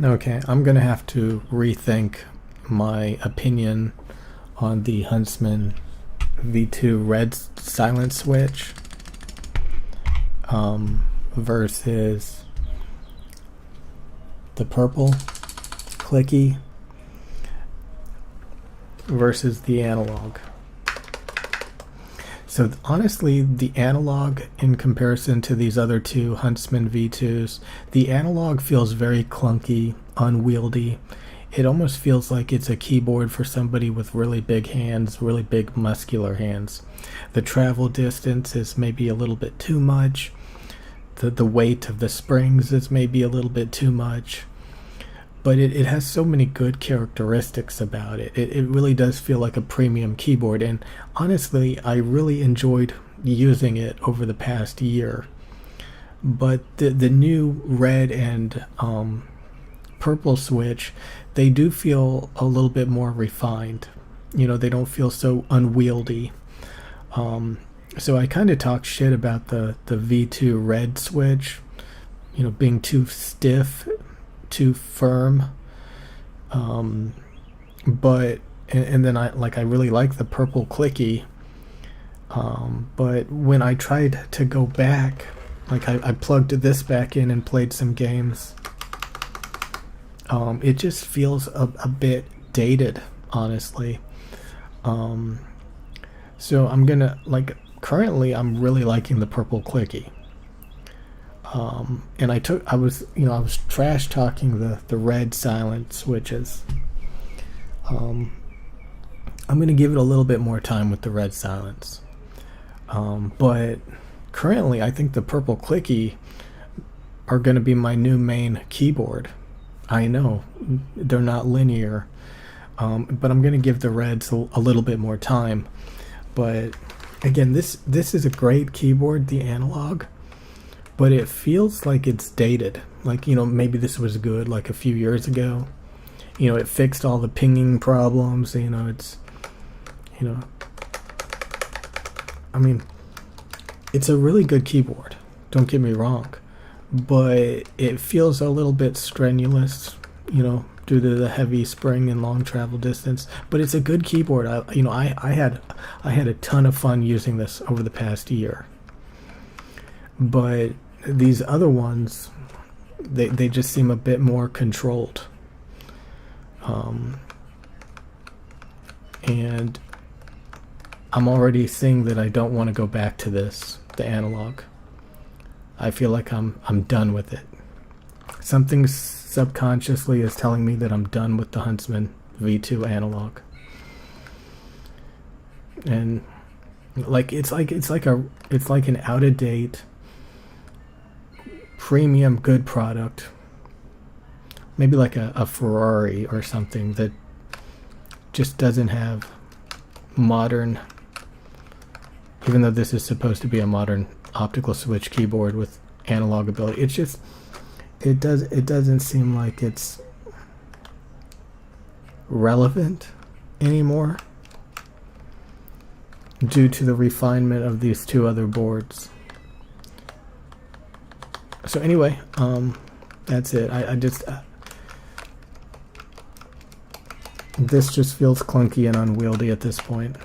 Okay, I'm gonna have to rethink my opinion on the Huntsman V2 red silent switch versus the purple clicky versus the analog. So honestly, the analog in comparison to these other two Huntsman V2s, the analog feels very clunky, unwieldy. It almost feels like it's a keyboard for somebody with really big hands, really big muscular hands. The travel distance is maybe a little bit too much. The weight of the springs is maybe a little bit too much. But it has so many good characteristics about it. It really does feel like a premium keyboard, and honestly, I really enjoyed using it over the past year. But the new red and purple switch, they do feel a little bit more refined. You know, they don't feel so unwieldy. So I kind of talked shit about the V2 red switch, you know, being too stiff, too firm, but and then I really like the purple clicky, but when I tried to go back, like I plugged this back in and played some games, it just feels a bit dated, honestly. So I'm gonna, like, currently I'm really liking the purple clicky. And I was trash talking the red silent switches. I'm going to give it a little bit more time with the red silence. But currently I think the purple clicky are going to be my new main keyboard. I know they're not linear, but I'm going to give the reds a little bit more time. But again, this is a great keyboard, the analog. But it feels like it's dated. Like, you know, maybe this was good like a few years ago. You know, it fixed all the pinging problems. You know, it's, you know, I mean, it's a really good keyboard. Don't get me wrong. But it feels a little bit strenuous, you know, due to the heavy spring and long travel distance. But it's a good keyboard. I had a ton of fun using this over the past year. But these other ones, they just seem a bit more controlled, and I'm already seeing that I don't want to go back to the analog. I feel like I'm done with it. Something subconsciously is telling me that I'm done with the Huntsman V2 analog, and it's like an out of date premium good product, maybe like a Ferrari or something that just doesn't have modern, even though this is supposed to be a modern optical switch keyboard with analog ability. It's just, it doesn't seem like it's relevant anymore due to the refinement of these two other boards. So anyway, that's it. I just this just feels clunky and unwieldy at this point.